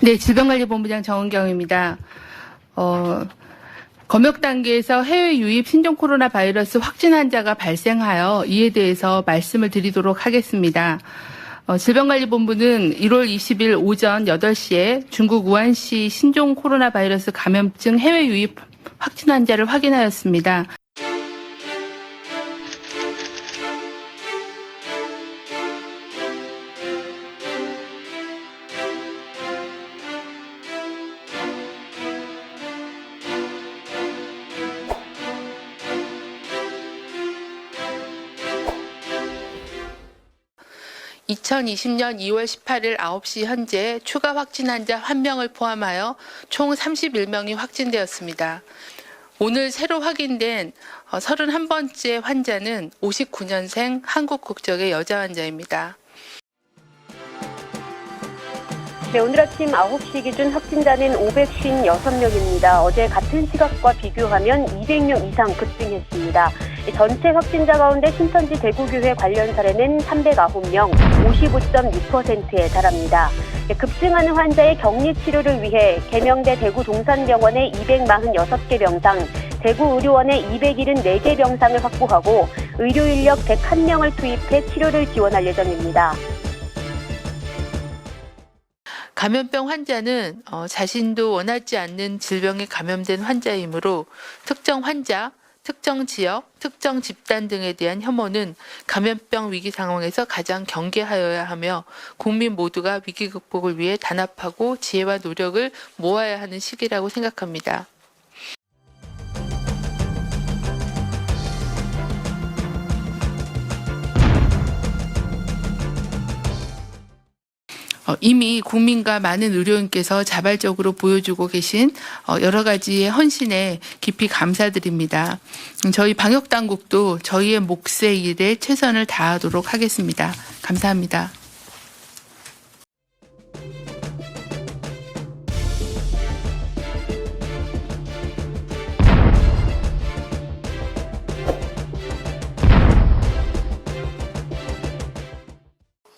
네, 질병관리본부장 정은경입니다. 검역 단계에서 해외 유입 신종 코로나 바이러스 확진 환자가 발생하여 이에 대해서 말씀을 드리도록 하겠습니다. 질병관리본부는 1월 20일 오전 8시에 중국 우한시 신종 코로나 바이러스 감염증 해외 유입 확진 환자를 확인하였습니다. (2020년 2월 18일 9시) 현재 추가 확진 환자 1명을 포함하여 총 31명이 확진되었습니다. 오늘 새로 확인된 31번째 환자는 59년생 한국 국적의 여자 환자입니다. 네, 오늘 아침 9시 기준 확진자는 556명입니다. 어제 같은 시각과 비교하면 200명 이상 급증했습니다. 전체 확진자 가운데 신천지 대구교회 관련 사례는 309명, 55.6%에 달합니다. 급증하는 환자의 격리 치료를 위해 계명대 대구 동산병원에 246개 병상, 대구의료원에 274개 병상을 확보하고 의료 인력 101명을 투입해 치료를 지원할 예정입니다. 감염병 환자는 자신도 원하지 않는 질병에 감염된 환자이므로 특정 환자, 특정 지역, 특정 집단 등에 대한 혐오는 감염병 위기 상황에서 가장 경계하여야 하며 국민 모두가 위기 극복을 위해 단합하고 지혜와 노력을 모아야 하는 시기라고 생각합니다. 이미 국민과 많은 의료인께서 자발적으로 보여주고 계신 여러 가지의 헌신에 깊이 감사드립니다. 저희 방역당국도 저희의 몫의 일에 최선을 다하도록 하겠습니다. 감사합니다.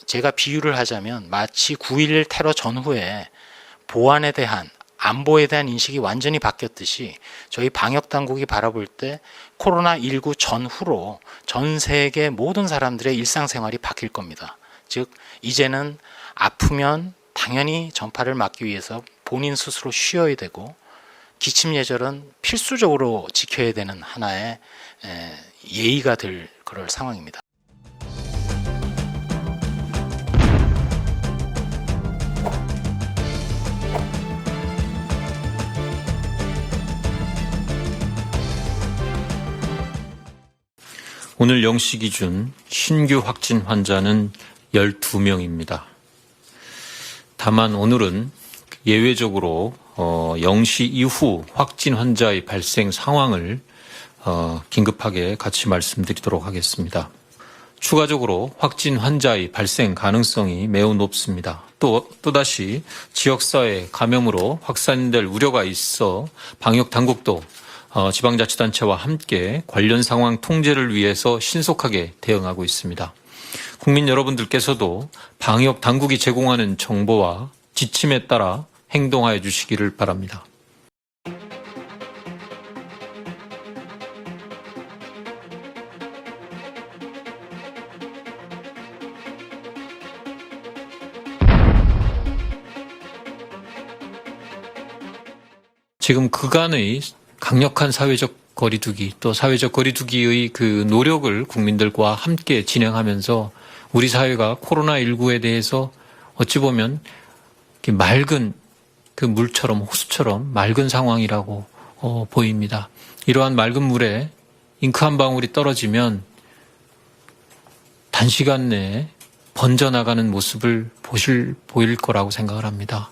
제가 비유를 하자면 마치 9.11 테러 전후에 보안에 대한 안보에 대한 인식이 완전히 바뀌었듯이 저희 방역당국이 바라볼 때 코로나19 전후로 전 세계 모든 사람들의 일상생활이 바뀔 겁니다. 즉 이제는 아프면 당연히 전파를 막기 위해서 본인 스스로 쉬어야 되고 기침 예절은 필수적으로 지켜야 되는 하나의 예의가 될 그럴 상황입니다. 오늘 0시 기준 신규 확진 환자는 12명입니다. 다만 오늘은 예외적으로 0시 이후 확진 환자의 발생 상황을 긴급하게 같이 말씀드리도록 하겠습니다. 추가적으로 확진 환자의 발생 가능성이 매우 높습니다. 또다시 지역사회 감염으로 확산될 우려가 있어 방역당국도 지방자치단체와 함께 관련 상황 통제를 위해서 신속하게 대응하고 있습니다. 국민 여러분들께서도 방역 당국이 제공하는 정보와 지침에 따라 행동하여 주시기를 바랍니다. 지금 그간의 강력한 사회적 거리두기 또 사회적 거리두기의 그 노력을 국민들과 함께 진행하면서 우리 사회가 코로나19에 대해서 어찌 보면 맑은 그 물처럼 호수처럼 맑은 상황이라고 보입니다. 이러한 맑은 물에 잉크 한 방울이 떨어지면 단시간 내에 번져나가는 모습을 보일 거라고 생각을 합니다.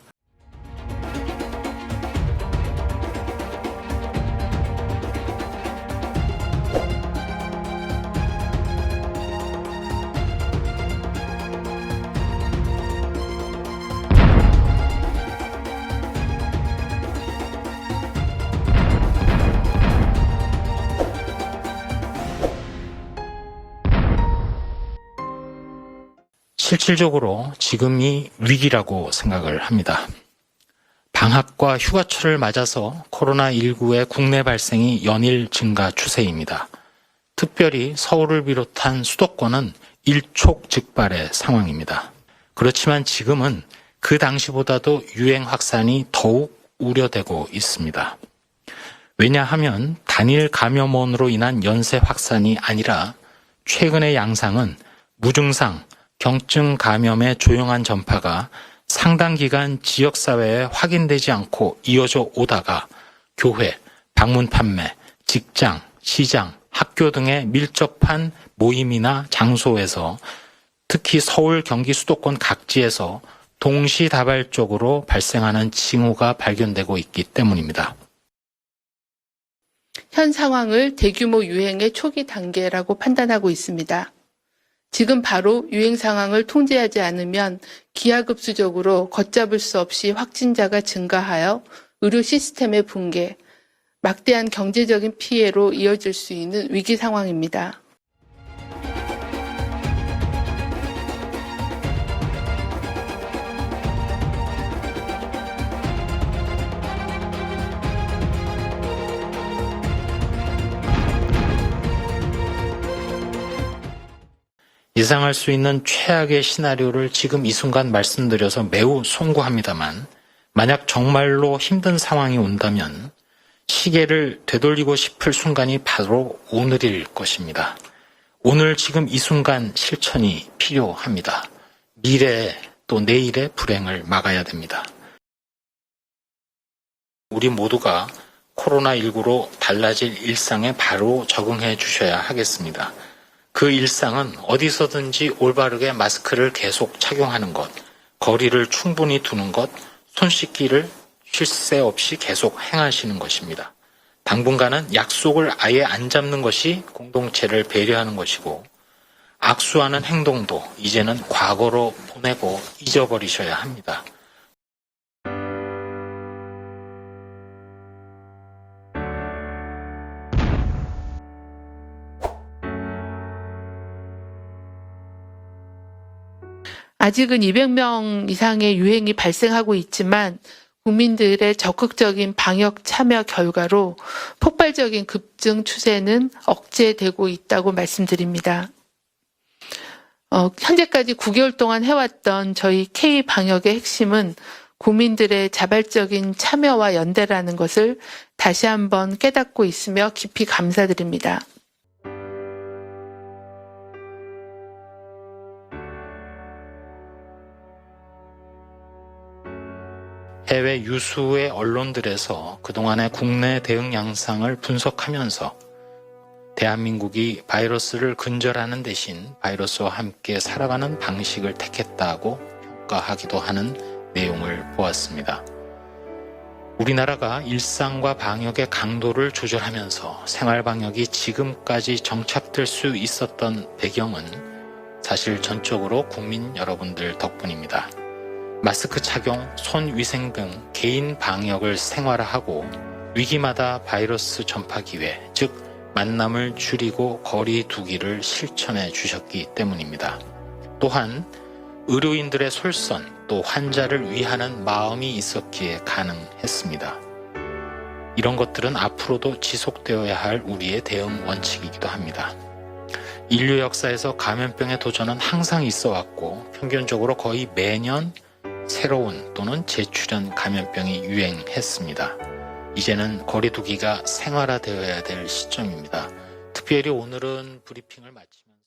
실질적으로 지금이 위기라고 생각을 합니다. 방학과 휴가철을 맞아서 코로나19의 국내 발생이 연일 증가 추세입니다. 특별히 서울을 비롯한 수도권은 일촉즉발의 상황입니다. 그렇지만 지금은 그 당시보다도 유행 확산이 더욱 우려되고 있습니다. 왜냐하면 단일 감염원으로 인한 연쇄 확산이 아니라 최근의 양상은 무증상, 경증 감염의 조용한 전파가 상당 기간 지역사회에 확인되지 않고 이어져 오다가 교회, 방문 판매, 직장, 시장, 학교 등의 밀접한 모임이나 장소에서 특히 서울, 경기, 수도권 각지에서 동시다발적으로 발생하는 징후가 발견되고 있기 때문입니다. 현 상황을 대규모 유행의 초기 단계라고 판단하고 있습니다. 지금 바로 유행 상황을 통제하지 않으면 기하급수적으로 걷잡을 수 없이 확진자가 증가하여 의료 시스템의 붕괴, 막대한 경제적인 피해로 이어질 수 있는 위기 상황입니다. 예상할 수 있는 최악의 시나리오를 지금 이 순간 말씀드려서 매우 송구합니다만, 만약 정말로 힘든 상황이 온다면 시계를 되돌리고 싶을 순간이 바로 오늘일 것입니다. 오늘 지금 이 순간 실천이 필요합니다. 미래 또 내일의 불행을 막아야 됩니다. 우리 모두가 코로나19로 달라질 일상에 바로 적응해 주셔야 하겠습니다. 그 일상은 어디서든지 올바르게 마스크를 계속 착용하는 것, 거리를 충분히 두는 것, 손 씻기를 쉴 새 없이 계속 행하시는 것입니다. 당분간은 약속을 아예 안 잡는 것이 공동체를 배려하는 것이고, 악수하는 행동도 이제는 과거로 보내고 잊어버리셔야 합니다. 아직은 200명 이상의 유행이 발생하고 있지만 국민들의 적극적인 방역 참여 결과로 폭발적인 급증 추세는 억제되고 있다고 말씀드립니다. 현재까지 9개월 동안 해왔던 저희 K-방역의 핵심은 국민들의 자발적인 참여와 연대라는 것을 다시 한번 깨닫고 있으며 깊이 감사드립니다. 해외 유수의 언론들에서 그동안의 국내 대응 양상을 분석하면서 대한민국이 바이러스를 근절하는 대신 바이러스와 함께 살아가는 방식을 택했다고 평가하기도 하는 내용을 보았습니다. 우리나라가 일상과 방역의 강도를 조절하면서 생활방역이 지금까지 정착될 수 있었던 배경은 사실 전적으로 국민 여러분들 덕분입니다. 마스크 착용, 손 위생 등 개인 방역을 생활화하고 위기마다 바이러스 전파 기회, 즉 만남을 줄이고 거리 두기를 실천해 주셨기 때문입니다. 또한 의료인들의 솔선, 또 환자를 위하는 마음이 있었기에 가능했습니다. 이런 것들은 앞으로도 지속되어야 할 우리의 대응 원칙이기도 합니다. 인류 역사에서 감염병의 도전은 항상 있어 왔고 평균적으로 거의 매년 새로운 또는 재출현 감염병이 유행했습니다. 이제는 거리 두기가 생활화되어야 될 시점입니다. 특별히 오늘은 브리핑을 마치면서